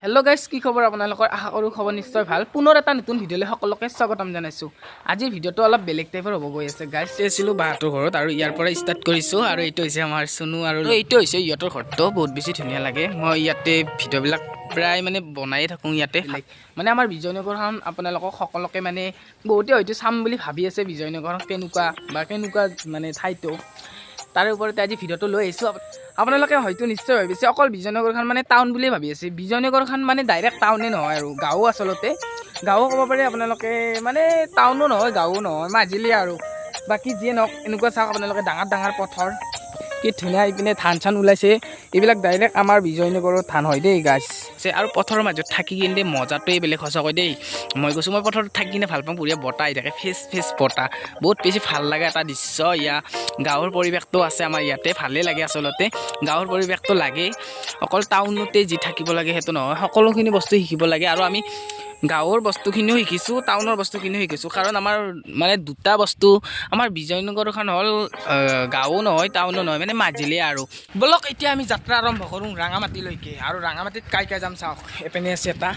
Hello' guys, কি খবৰ আপোনালোকৰ? আশা কৰোঁ খবৰ নিশ্চয় ভাল। পুনৰ এটা নতুন ভিডিঅ'লৈ সকলোকে স্বাগতম জনাইছোঁ। আজিৰ ভিডিঅ'টো অলপ বেলেগ টাইপৰ হ'ব গৈ আছে গাইজ। আছিলোঁ বাহঁতৰ ঘৰত আৰু ইয়াৰ পৰা ষ্টাৰ্ট কৰিছোঁ। আৰু এইটো হৈছে আমাৰ চুনু আৰু এইটো হৈছে ইহঁতৰ ঘৰটো। বহুত বেছি ধুনীয়া লাগে। মই ইয়াতে ভিডিঅ'বিলাক প্ৰায় মানে বনায়ে থাকোঁ ইয়াতে। মানে আমাৰ বিজয়নগৰখন আপোনালোকক সকলোকে মানে বহুতে হয়তো চাম বুলি ভাবি আছে। বিজয়নগৰখন কেনেকুৱা মানে ঠাইটো, তাৰে ওপৰতে আজি ভিডিঅ'টো লৈ আহিছোঁ। আপোনালোকে হয়তো নিশ্চয় ভাবিছে অকল বিজয়নগৰখন মানে টাউন বুলিয়ে ভাবি আছে। বিজয়নগৰখন মানে ডাইৰেক্ট টাউনে নহয় আৰু গাঁও, আচলতে গাঁও ক'ব পাৰে আপোনালোকে। মানে টাউনো নহয়, গাঁও নহয়, মাজুলী আৰু বাকী যিয়ে নহওক। এনেকুৱা চাওক আপোনালোকে, ডাঙৰ ডাঙৰ পথাৰ, কি ধুনীয়া ইপিনে ধান চান ওলাইছে। এইবিলাক ডাইৰেক্ট আমাৰ বিজয়নগৰৰ ধান হয় দেই গাছ। আৰু পথাৰৰ মাজত থাকি কিনে মজাটোৱে বেলেগ সঁচাকৈ দেই। মই কৈছোঁ, মই পথাৰত থাকি কিনে ভাল পাওঁ। বঢ়িয়া বতাহ আহি থাকে, ফেচ বতাহ, বহুত বেছি ভাল লাগে এটা দৃশ্য। গাঁৱৰ পৰিৱেশটো আছে আমাৰ ইয়াতে, ভালেই লাগে আচলতে। গাঁৱৰ পৰিৱেশটো লাগে, অকল টাউনতে যি থাকিব লাগে সেইটো নহয়। সকলোখিনি বস্তু শিকিব লাগে আৰু আমি গাঁৱৰ বস্তুখিনিও শিকিছোঁ, টাউনৰ বস্তুখিনিও শিকিছোঁ। কাৰণ আমাৰ মানে দুটা বস্তু, আমাৰ বিজয়নগৰখন হ'ল গাঁও নহয়, টাউনো নহয়, মানে মাজুলী আৰু। বলক এতিয়া আমি যাত্ৰা আৰম্ভ কৰোঁ ৰাঙামাটিলৈকে। আৰু ৰাঙামাটিত কাই যাম চাওক। এপিনে আছে এটা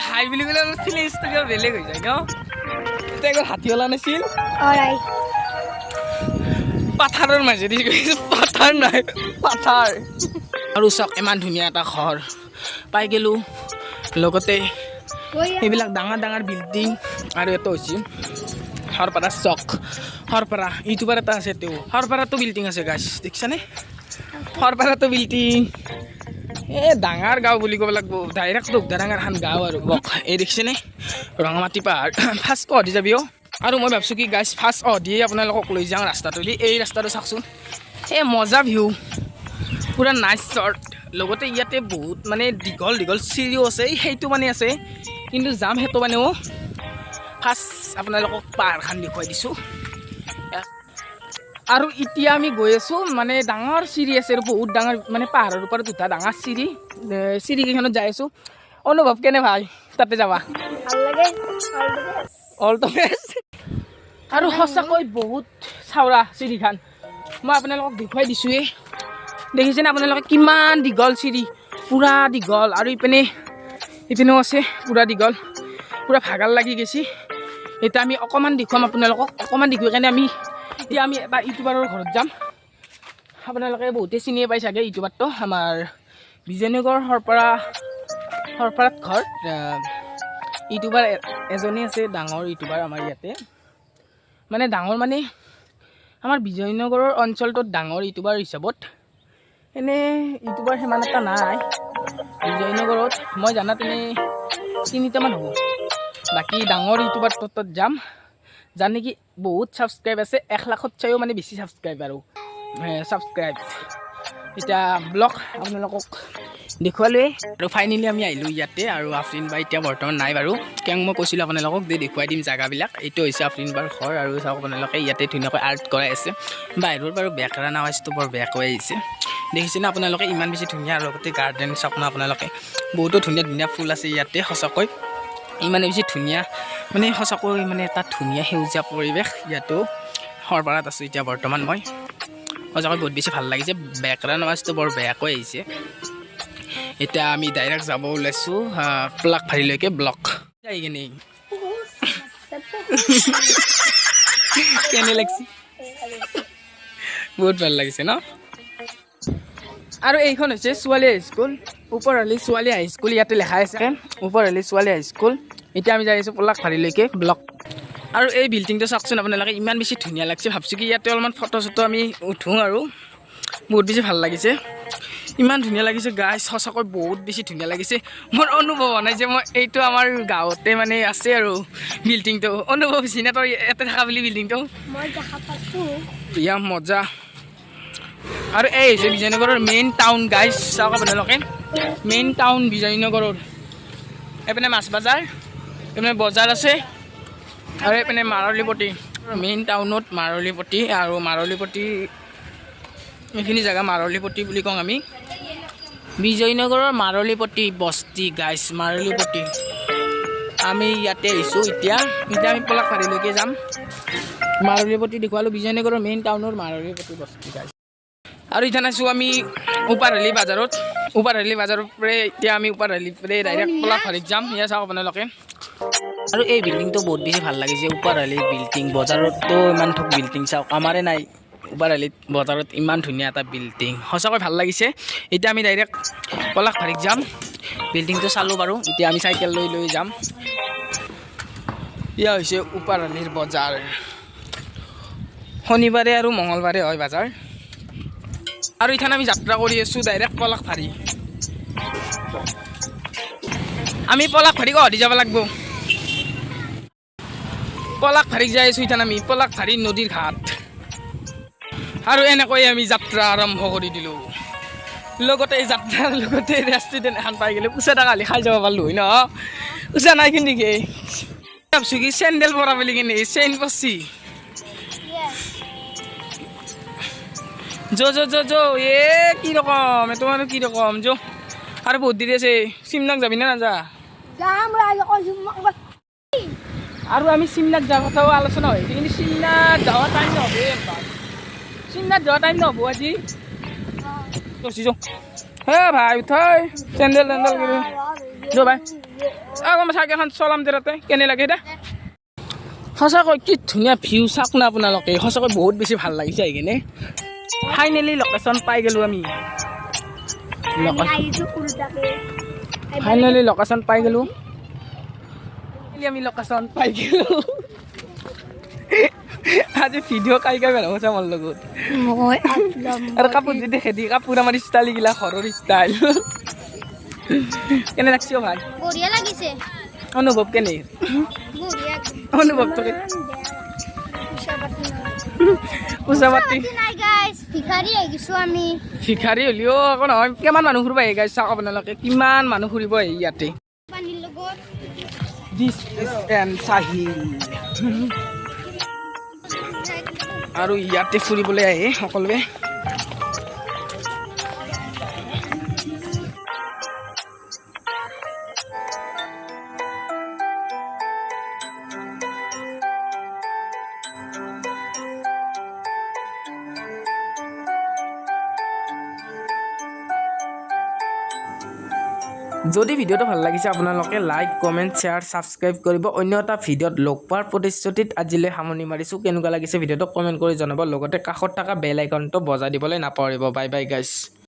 হাই বুলি ক'লে ফিলিংছটো কিবা বেলেগ হৈ যায় ন। এতিয়া একো হাতীৱালা নাছিল, পাথাৰৰ মাজেদি পাথাৰ নাই, পাথাৰ। আৰু চাওক, ইমান ধুনীয়া এটা ঘৰ পাই গ'লোঁ। লগতে এইবিলাক ডাঙৰ ডাঙৰ বিল্ডিং। আৰু এটা হৈছে সৰপাৰা চক, সৰপাৰা ইউটিউবাৰ এটা আছে। তেওঁ সৰপাৰাতো বিল্ডিং আছে গাছ, দেখিছানে? সৰপাৰাতো বিল্ডিং। ডাঙৰ গাঁও বুলি ক'ব লাগিব, ডাইৰেক্ট ডাঙৰ এখন গাঁও আৰু। এই দেখিছেনে ৰঙামাটি পাহাৰ? ফাৰ্ষ্ট দি যাবি অ'। আৰু মই ভাবছোঁ কি গাইজ, ফাৰ্ষ্ট দিয়ে আপোনালোকক লৈ যাওঁ ৰাস্তাটোদি। এই ৰাস্তাটো চাওকচোন, মজা ভিউ, পূৰা নাইচ শ্বট। লগতে ইয়াতে বহুত মানে দীঘল দীঘল চিৰিও আছে, সেইটো মানে আছে। কিন্তু যাম সেইটো মানে ফাৰ্ষ্ট আপোনালোকক পাহাৰখন দেখুৱাই দিছোঁ। আৰু এতিয়া আমি গৈ আছোঁ, মানে ডাঙৰ চিৰি আছে আৰু বহুত ডাঙৰ, মানে পাহাৰৰ ওপৰত উঠা ডাঙৰ চিৰিকেইখনত যাই আছোঁ। অনুভৱ কেনে ভাই তাতে যাবা? ভাল লাগে, অল দ্য বেষ্ট। আৰু সঁচাকৈ বহুত চাওৰা চিৰিখান, মই আপোনালোকক দেখুৱাই দিছোঁৱেই। দেখিছেনে আপোনালোকে কিমান দীঘল চিৰি, পূৰা দীঘল। আৰু ইপিনেও আছে পূৰা দীঘল, পূৰা ভাগাৰ লাগি গৈছে। এতিয়া আমি অকণমান দেখুৱাম আপোনালোকক, অকণমান দেখুৱাই কাৰণে এতিয়া আমি এটা ইউটিউবাৰৰ ঘৰত যাম। আপোনালোকে বহুতে চিনিয়ে পাই চাগে ইউটিউবাৰটো, আমাৰ বিজয়নগৰ সৰপাৰাত ঘৰ। ইউটিউবাৰ এজনী আছে, ডাঙৰ ইউটিউবাৰ আমাৰ ইয়াতে। মানে ডাঙৰ মানে আমাৰ বিজয়নগৰৰ অঞ্চলটোত ডাঙৰ ইউটিউবাৰ হিচাপত। এনেই ইউটিউবাৰ সিমান এটা নাই বিজয়নগৰত, মই জানাত এনেই 3টামান হ'ব। বাকী ডাঙৰ ইউটিউবাৰ তাত যাম, যাৰ নেকি বহুত ছাবস্ক্ৰাইব আছে, 1 লাখত চাইও মানে বেছি ছাবস্ক্ৰাইব আৰু ছাবস্ক্ৰাইব। এতিয়া ব্লগ আপোনালোকক দেখুৱালোৱে। আৰু ফাইনেলি আমি আহিলোঁ ইয়াতে। আৰু আফৰিন বা এতিয়া বৰ্তমান নাই বাৰু, কিয় মই কৈছিলোঁ আপোনালোকক যে দেখুৱাই দিম জেগাবিলাক। এইটো হৈছে আফৰিন বাৰ ঘৰ। আৰু চাওক আপোনালোকে, ইয়াতে ধুনীয়াকৈ আৰ্ট কৰাই আছে। বাহিৰৰ বাৰু বেকগ্ৰাউণ্ড আৱাজটো বৰ বেয়াকৈ আহিছে, দেখিছেনে আপোনালোকে? ইমান বেছি ধুনীয়া। আৰু লগতে গাৰ্ডেন চাওক না আপোনালোকে, বহুতো ধুনীয়া ধুনীয়া ফুল আছে ইয়াতে। সঁচাকৈ ইমানে বেছি ধুনীয়া, মানে সঁচাকৈ মানে এটা ধুনীয়া সেউজীয়া পৰিৱেশ ইয়াতো। সৰপাৰাত আছোঁ এতিয়া বৰ্তমান মই, সঁচাকৈ বহুত বেছি ভাল লাগিছে। বেকগ্ৰাউণ্ড আৱাজটো বৰ বেয়াকৈ আহিছে। এতিয়া আমি ডাইৰেক্ট যাব ওলাইছোঁ পলাকভাৰীলৈকে। ব্লক যাই কিনে কেনে লাগিছে? বহুত ভাল লাগিছে ন? আৰু এইখন হৈছে ছোৱালী হাইস্কুল, ওপৰহলি ছোৱালী হাইস্কুল ইয়াতে লেখা আছে, ওপৰহলি ছোৱালী হাইস্কুল। এতিয়া আমি যাই আছোঁ পলাকভাৰীলৈকে ব্লক। আৰু এই বিল্ডিংটো চাওকচোন আপোনালোকে, ইমান বেছি ধুনীয়া লাগিছে। ভাবছোঁ কি ইয়াতে অলপমান ফটো চটো আমি উঠোঁ, আৰু বহুত বেছি ভাল লাগিছে। ইমান ধুনীয়া লাগিছে গাইজ, সঁচাকৈ বহুত বেছি ধুনীয়া লাগিছে। মোৰ অনুভৱ হোৱা নাই যে মই এইটো আমাৰ গাঁৱতে মানে আছে আৰু বিল্ডিংটো। অনুভৱ হৈছে নে তই ইয়াতে থকা বুলি বিল্ডিংটো? মই দেখা পাইছোঁ। ইয়া মজা। আৰু এই হৈছে বিজয়নগৰৰ মেইন টাউন গাইজ, চাওক আপোনালোকে, মেইন টাউন বিজয়নগৰৰ। এইপিনে মাছ বজাৰ, এইপিনে বজাৰ আছে, আৰু এইপিনে মাৰলীপট্টি। মেইন টাউনত মাৰলীপট্টি, আৰু মাৰলীপট্টি এইখিনি জেগা মাৰলীপট্টি বুলি কওঁ আমি। বিজয়নগৰৰ মাৰলীপট্টি বস্তি গাইজ, মাৰলীপট্টি। আমি ইয়াতে আহিছোঁ এতিয়া আমি পলাকভাৰীলৈকে যাম। মাৰলীপট্টি দেখুৱালোঁ, বিজয়নগৰৰ মেইন টাউনৰ মাৰলীপট্টি বস্তি গাইজ। আৰু এতিয়া আছোঁ আমি ওপাৰহলি বাজাৰত। উপাৰহালি বাজাৰৰ পৰা এতিয়া আমি উপাৰহালিৰ পৰা ডাইৰেক্ট পলাশবাৰীত যাম সেয়া চাওক আপোনালোকে আৰু এই বিল্ডিংটো বহুত বেছি ভাল লাগিছে উপাৰহালিৰ বিল্ডিং বজাৰতো ইমান ঠক বিল্ডিং চাওক আমাৰে নাই উপাৰহালিত বজাৰত ইমান ধুনীয়া এটা বিল্ডিং সঁচাকৈ ভাল লাগিছে এতিয়া আমি ডাইৰেক্ট পলাশবাৰীত যাম বিল্ডিংটো চালোঁ বাৰু এতিয়া আমি চাইকেল লৈ লৈ যাম এয়া হৈছে উপাৰহালিৰ বজাৰ শনিবাৰে আৰু মঙলবাৰে হয় বজাৰ আৰু ইথান আমি যাত্ৰা কৰি আছোঁ ডাইৰেক্ট পলাশবাৰী আমি পলাশবাৰী গুৱাহাটী যাব লাগিব পলাশবাৰীক যাই আছোঁ ইথান আমি পলাশবাৰী নদীৰ ঘাট আৰু এনেকৈ আমি যাত্ৰা আৰম্ভ কৰি দিলোঁ লগতে এই যাত্ৰাৰ লগতে ৰেষ্টুৰেণ্ট এখন পাই গ'লোঁ পুচা কালি খাই যাব পাৰলোঁ হয় ন পুচা নাই কিন্তু কি ভাবছোঁ কি চেণ্ডেল পৰা বুলি কিনে চেইন পচি যো এ কি ৰকম তোমাৰ কি ৰকম যো আৰু বহুত দেৰি আছে চিমনাক যাবি না নাযা আৰু আমি চিমনাত যোৱাৰ কথাও আলোচনা হৈছে কিন্তু চিমনাত যোৱা টাইম নহ'ব চিমনাত যোৱা টাইম নহ'ব আজি হে ভাই উঠাই চেণ্ডেল টেণ্ডেল কৰি যো ভাই মই চাইকেলখন চলাম দে তাতে কেনে লাগে দে সঁচাকৈ কি ধুনীয়া ভিউ চাওক না আপোনালোকে সঁচাকৈ বহুত বেছি ভাল লাগিছে আহি কিনে ফাইনেলি লোকেশ্যন পাই গ'লোঁ আমি ফাইনেলি লোকেশ্যন পাই গ'লোঁ আমি লোকেশ্যন পাই গ'লোঁ আজি ভিডিঅ' কাই পেলাব চা মোৰ লগত আৰু কাপোৰ যদি খেদি কাপোৰ আমাৰ ষ্টাইল এইগিলা ঘৰৰ ষ্টাইল কেনে লাগছে ভাই বঢ়িয়া লাগিছে অনুভৱ কেনে বঢ়িয়া অনুভৱটো পইচা পাতি নাই গাইছ ভিখাৰী হৈ গৈছোঁ আমি ভিখাৰী হ'লেও আকৌ নহয় কিমান মানুহ ফুৰিব আহি গাইছ চাওক আপোনালোকে কিমান মানুহ ফুৰিব আহি ইয়াতে পানীৰ লগত দিছ ইজ এন চাহিল আৰু ইয়াতে ফুৰিবলৈ আহে সকলোৱে যদি ভিডিঅ'টো ভাল লাগিছে আপোনালোকে লাইক কমেণ্ট শ্বেয়াৰ ছাবস্ক্ৰাইব কৰিব অন্য এটা ভিডিঅ'ত লগ পোৱাৰ প্ৰতিশ্ৰুতিত আজিলৈ সামৰণি মাৰিছোঁ কেনেকুৱা লাগিছে ভিডিঅ'টো কমেণ্ট কৰি জনাব লগতে কাষত থকা বেল আইকনটো বজাই দিবলৈ নাপাহৰিব বাই বাই গাইছ